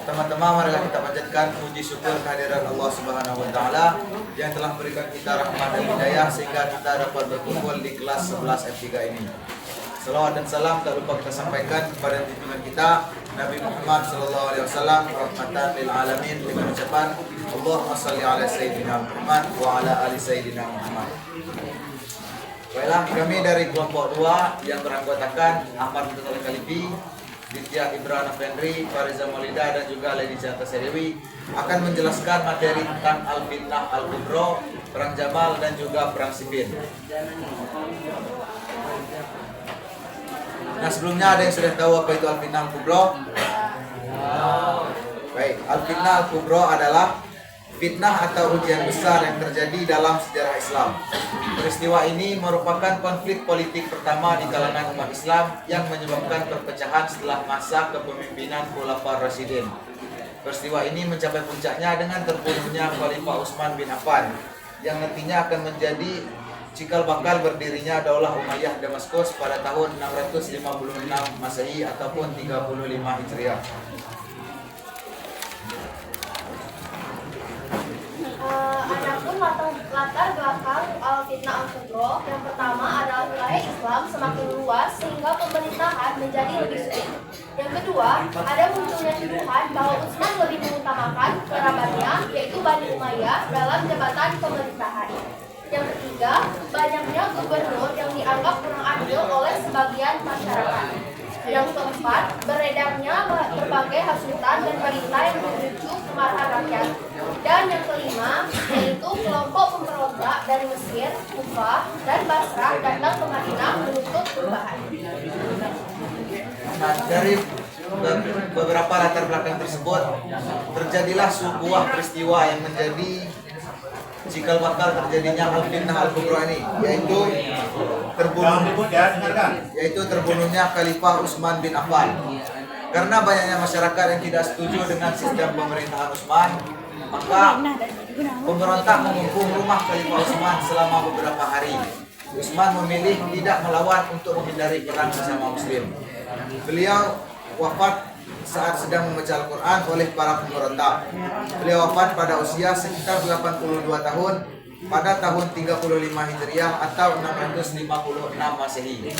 Teman-teman, marilah kita panjatkan puji syukur kehadiran Allah Subhanahu wa taala yang telah memberikan kita rahmat dan hidayah sehingga kita dapat berkumpul di kelas 11 F3 ini. Salawat dan salam tak lupa kita sampaikan kepada junjungan kita Nabi Muhammad sallallahu alaihi wasallam, rahmatan lil alamin, dengan ucapan Allahumma shalli ala sayyidina Muhammad wa ala ali sayyidina Muhammad. Baiklah, kami dari kelompok 2 yang beranggotakan Ahmad Mustafa Kalifi, Ditya Ibrahim Fendri, Fariza Maulida dan juga Lady Janta Sedewi akan menjelaskan materi tentang Al-Fitnah Al-Kubra, Perang Jamal dan juga Perang Siffin. Nah, sebelumnya ada yang sudah tahu apa itu Al-Fitnah Al-Kubra? Baik, Al-Fitnah Al-Kubra adalah fitnah atau ujian besar yang terjadi dalam sejarah Islam. Peristiwa ini merupakan konflik politik pertama di kalangan umat Islam yang menyebabkan perpecahan setelah masa kepemimpinan Khulafaur Rasyidin. Peristiwa ini mencapai puncaknya dengan terbunuhnya Khalifah Utsman bin Affan yang nantinya akan menjadi cikal bakal berdirinya Daulah Umayyah Damaskus pada tahun 656 Masehi ataupun 35 Hijriah. Adapun latar belakang Al-Fitnah Al-Kubra, yang pertama adalah wilayah Islam semakin luas sehingga pemerintahan menjadi lebih sulit. Yang kedua, ada munculnya tuduhan bahwa Utsman lebih mengutamakan kerabatnya, yaitu Bani Umayyah, dalam jabatan pemerintahan. Yang ketiga, banyaknya gubernur yang dianggap kurang adil oleh sebagian masyarakat. Yang keempat, beredarnya berbagai hasutan dan berita yang memicu kemarahan rakyat. Dan yang kelima, yaitu kelompok pemberontak dari Mesir, Kufah, dan Basrah datang ke Madinah menuntut perubahan. Nah, dari beberapa latar belakang tersebut, terjadilah sebuah peristiwa yang menjadi cikal bakal terjadinya Al-Fitnah Al-Kubra ini, yaitu terbunuhnya Khalifah Utsman bin Affan. Karena banyaknya masyarakat yang tidak setuju dengan sistem pemerintahan Utsman, maka pemberontak mengepung rumah Khalifah Utsman selama beberapa hari. Utsman memilih tidak melawan untuk menghindari perang sesama Muslim. Beliau wafat saat sedang membaca Al-Quran oleh para pemberontak. Beliau wafat pada usia sekitar 82 tahun pada tahun 35 Hijriah atau 656 Masehi.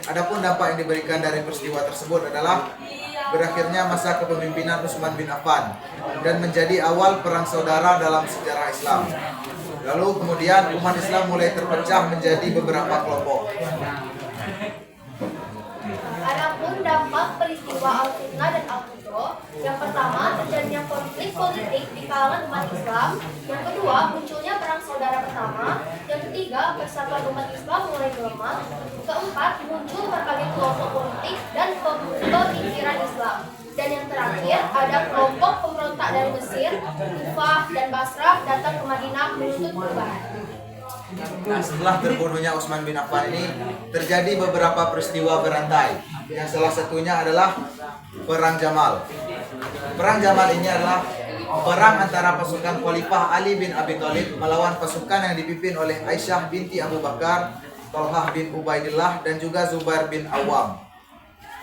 Adapun dampak yang diberikan dari peristiwa tersebut adalah berakhirnya masa kepemimpinan Utsman bin Affan dan menjadi awal perang saudara dalam sejarah Islam. Lalu kemudian umat Islam mulai terpecah menjadi beberapa kelompok. Adapun dampak peristiwa Al-Fitnah dan Al-Kubra, yang pertama terjadinya konflik politik di kalangan umat Islam, yang kedua munculnya perang saudara pertama, yang ketiga persatuan umat Islam mulai melemah, keempat muncul berbagai kelompok politik dan pemikiran Islam, dan yang terakhir ada kelompok pemberontak dari Mesir, Kufah, dan Basrah datang ke Madinah menuntut perubahan. Nah, setelah terbunuhnya Utsman bin Affan ini terjadi beberapa peristiwa berantai. Yang salah satunya adalah Perang Jamal. Perang Jamal ini adalah perang antara pasukan Khalifah Ali bin Abi Thalib melawan pasukan yang dipimpin oleh Aisyah binti Abu Bakar, Thalhah bin Ubaidillah dan juga Zubair bin Awam.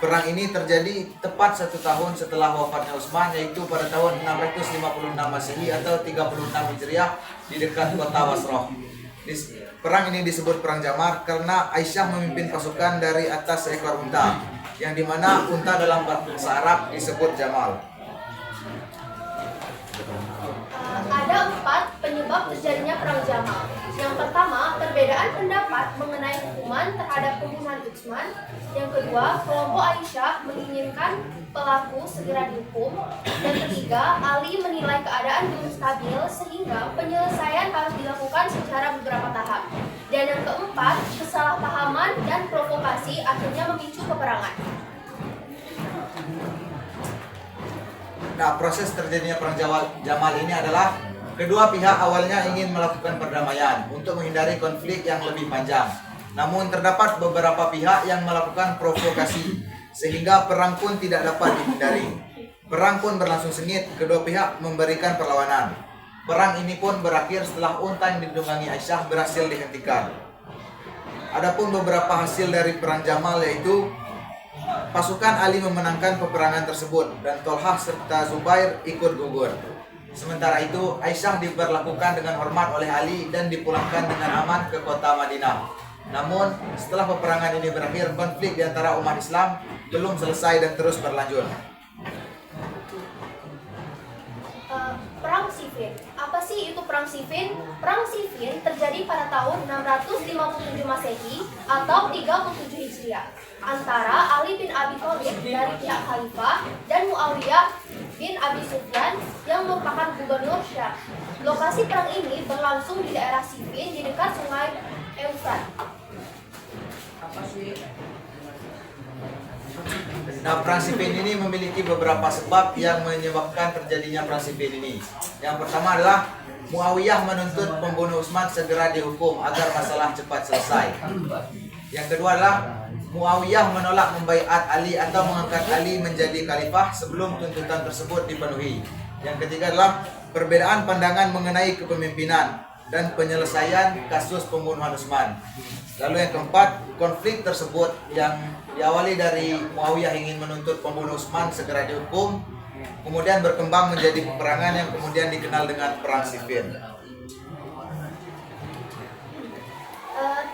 Perang ini terjadi tepat 1 tahun setelah wafatnya Utsman, yaitu pada tahun 656 Masehi atau 36 Hijriah di dekat kota Basrah. Perang ini disebut Perang Jamal karena Aisyah memimpin pasukan dari atas seekor unta, yang dimana unta dalam bahasa Arab disebut Jamal. Ada 4 penyebab terjadinya Perang Jamal. Yang pertama, perbedaan pendapat mengenai hukuman terhadap pembunuhan Utsman. Yang kedua, kelompok Aisyah menginginkan pelaku segera dihukum. Dan ketiga, Ali menilai keadaan belum stabil sehingga penyelesaian harus dilakukan secara beberapa tahap. Dan yang keempat, kesalahpahaman dan provokasi akhirnya memicu peperangan. Nah, proses terjadinya Perang Jamal ini adalah kedua pihak awalnya ingin melakukan perdamaian untuk menghindari konflik yang lebih panjang. Namun terdapat beberapa pihak yang melakukan provokasi sehingga perang pun tidak dapat dihindari. Perang pun berlangsung sengit, kedua pihak memberikan perlawanan. Perang ini pun berakhir setelah unta yang ditunggangi Aisyah berhasil dihentikan. Adapun beberapa hasil dari perang Jamal yaitu pasukan Ali memenangkan peperangan tersebut dan Tolhah serta Zubair ikut gugur. Sementara itu Aisyah diperlakukan dengan hormat oleh Ali dan dipulangkan dengan aman ke kota Madinah. Namun setelah peperangan ini berakhir, konflik di antara umat Islam belum selesai dan terus berlanjut. Perang Siffin. Apa sih itu Perang Siffin? Perang Siffin terjadi pada tahun 657 Masehi atau 37 Hijriah antara Ali bin Abi Thalib dari pihak Khalifah dan Muawiyah bin Abi Sufyan yang merupakan gubernur Syam. Lokasi perang ini berlangsung di daerah Siffin di dekat Sungai Eufrat. Nah, perang Siffin ini memiliki beberapa sebab yang menyebabkan terjadinya perang Siffin ini. Yang pertama adalah Muawiyah menuntut pembunuh Utsman segera dihukum agar masalah cepat selesai. Yang kedua adalah Muawiyah menolak membaiat Ali atau mengangkat Ali menjadi khalifah sebelum tuntutan tersebut dipenuhi. Yang ketiga adalah perbedaan pandangan mengenai kepemimpinan dan penyelesaian kasus pembunuhan Utsman. Lalu yang keempat, konflik tersebut yang diawali dari Muawiyah ingin menuntut pembunuh Utsman segera dihukum, kemudian berkembang menjadi peperangan yang kemudian dikenal dengan Perang Siffin.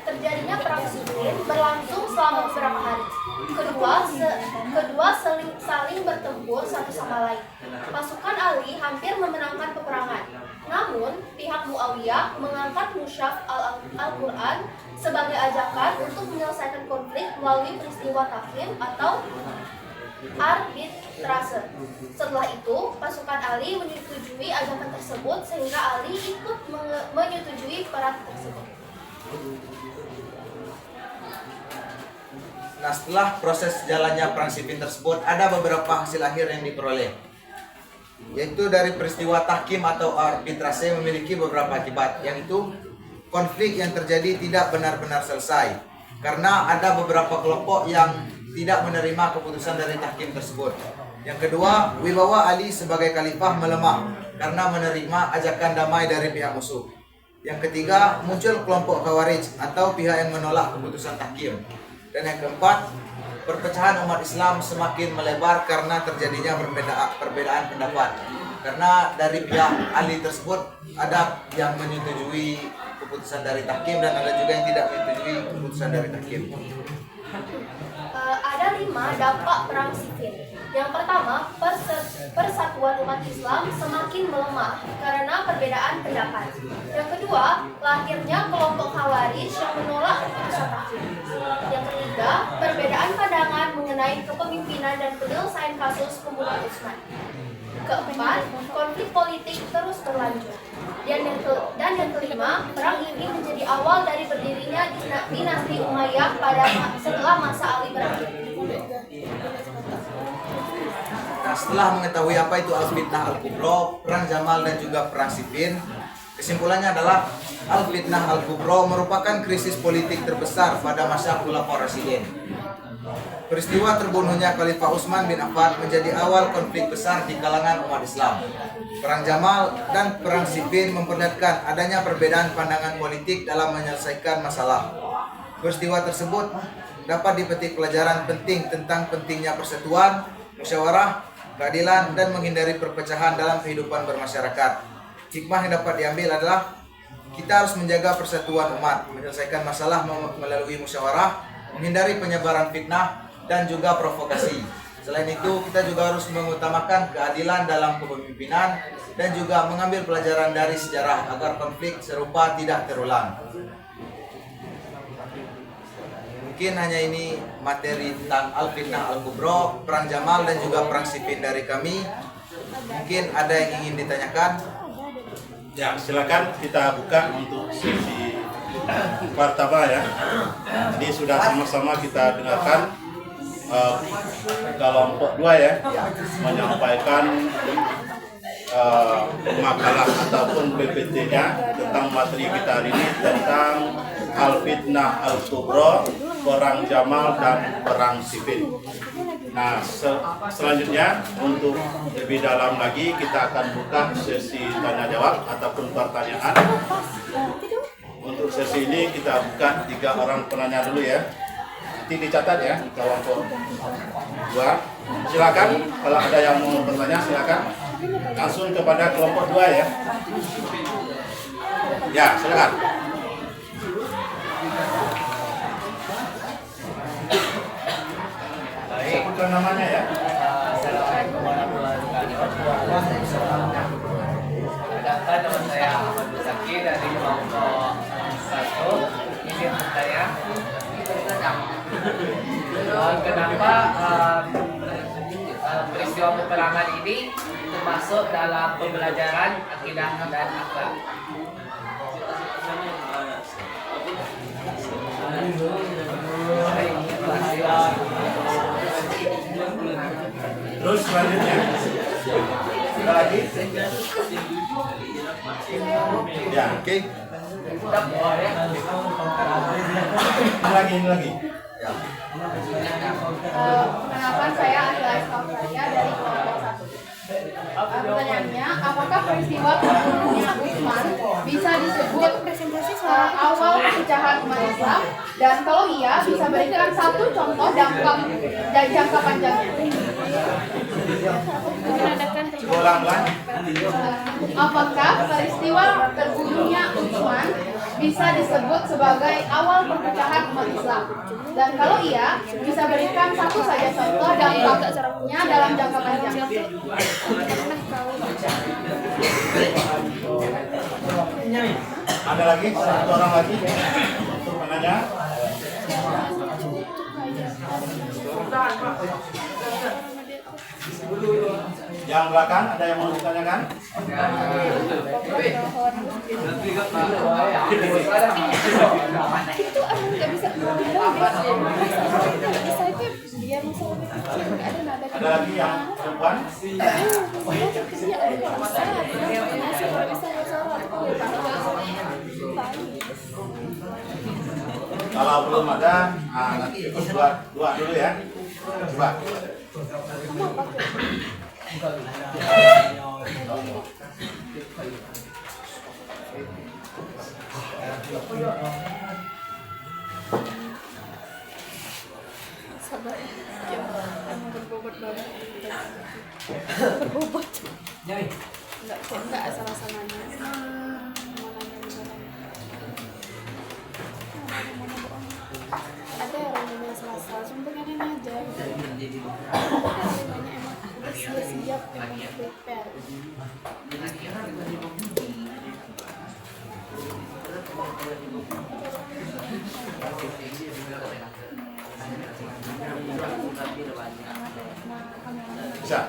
Terjadinya Perang Siffin berlangsung selama beberapa hari. Kedua saling bertempur satu sama lain. Pasukan Ali hampir memenangkan peperangan. Namun, pihak Muawiyah mengangkat mushaf Al-Quran sebagai ajakan untuk menyelesaikan konflik melalui peristiwa takhim atau arbitrase. Setelah itu, pasukan Ali menyetujui ajakan tersebut sehingga Ali ikut menyetujui perang tersebut. Nah, setelah proses jalannya Perang Siffin tersebut, ada beberapa hasil akhir yang diperoleh, yaitu dari peristiwa tahkim atau arbitrase memiliki beberapa akibat, yaitu konflik yang terjadi tidak benar-benar selesai karena ada beberapa kelompok yang tidak menerima keputusan dari tahkim tersebut. Yang kedua, wibawa Ali sebagai khalifah melemah karena menerima ajakan damai dari pihak musuh. Yang ketiga, muncul kelompok Khawarij atau pihak yang menolak keputusan tahkim. Dan yang keempat, perpecahan umat Islam semakin melebar karena terjadinya perbedaan pendapat. Karena dari pihak Ali tersebut ada yang menyetujui keputusan dari tahkim dan ada juga yang tidak menyetujui keputusan dari tahkim. Ada 5 dampak Perang Siffin. Yang pertama, persatuan umat Islam semakin melemah karena perbedaan pendapat. Yang kedua, lahirnya kelompok Khawarij yang menolak keputusan tahkim. Yang ketiga, perbedaan pandangan mengenai kepemimpinan dan penyelesaian kasus pembunuhan Utsman. Keempat, konflik politik terus berlanjut. Dan yang kelima, perang ini menjadi awal dari berdirinya dinasti Umayyah setelah masa Ali berakhir. Nah, setelah mengetahui apa itu Al-Fitnah Al-Kubro, Perang Jamal dan juga Perang Siffin, kesimpulannya adalah Al-Fitnah Al-Kubro merupakan krisis politik terbesar pada masa Khulafaur Rasyidin. Peristiwa terbunuhnya Khalifah Utsman bin Affan menjadi awal konflik besar di kalangan umat Islam. Perang Jamal dan Perang Siffin memperlihatkan adanya perbedaan pandangan politik dalam menyelesaikan masalah. Peristiwa tersebut dapat dipetik pelajaran penting tentang pentingnya persatuan, musyawarah, keadilan, dan menghindari perpecahan dalam kehidupan bermasyarakat. Hikmah yang dapat diambil adalah kita harus menjaga persatuan umat, menyelesaikan masalah melalui musyawarah, menghindari penyebaran fitnah dan juga provokasi. Selain itu, kita juga harus mengutamakan keadilan dalam kepemimpinan dan juga mengambil pelajaran dari sejarah agar konflik serupa tidak terulang. Mungkin hanya ini materi tentang Al-Fitnah Al-Kubro, Perang Jamal dan juga Perang Siffin dari kami. Mungkin ada yang ingin ditanyakan? Ya, silakan kita buka untuk sesi pertama ya. Jadi sudah sama-sama kita dengarkan kelompok 2 ya, menyampaikan makalah ataupun PPT-nya tentang materi kita hari ini tentang Al-Fitnah Al-Kubro, Perang Jamal dan Perang Siffin. Nah, selanjutnya untuk lebih dalam lagi kita akan buka sesi tanya jawab ataupun pertanyaan. Untuk sesi ini kita buka 3 orang penanya dulu ya. Nanti dicatat ya kelompok 2. Silakan kalau ada yang mau bertanya silakan langsung kepada kelompok 2 ya. Ya, silakan. Sebutkan namanya ya. Assalamualaikum warahmatullahi wabarakatuh. Perkenalkan, nama saya Ahmad Musaki dari kelompok 1. Izin bertanya, kenapa peristiwa peperangan ini termasuk dalam pembelajaran akidah dan akhlak? Terus selanjutnya ada lagi? Ya, oke. Ini lagi. Ya. Perkenalkan, saya adalah Eskausaria dari kelompok 1. Pertanyaannya, apakah peristiwa terbunuhnya Utsman bisa disebut awal perpecahan umat Islam? Dan kalau iya, bisa berikan satu contoh dampak dan jangka panjangnya. Ulang lagi. Apakah peristiwa terbunuhnya Utsman bisa disebut sebagai awal perpecahan umat Islam? Dan kalau iya, bisa berikan satu saja contoh dampaknya dalam jangka panjang. Ada lagi? Satu orang lagi untuk penanya. Yang belakang ada yang mau ditanyakan? Ada lagi yang perempuan? Kalau belum ada, nanti dua dulu ya. Coba. Sabar ya, emang berbobot banget. Berbobot. Enggak asal-asal nanya. Ada orang yang asal-asal, cuma pengen aja. Banyak emang siap emang prepare. Bisa.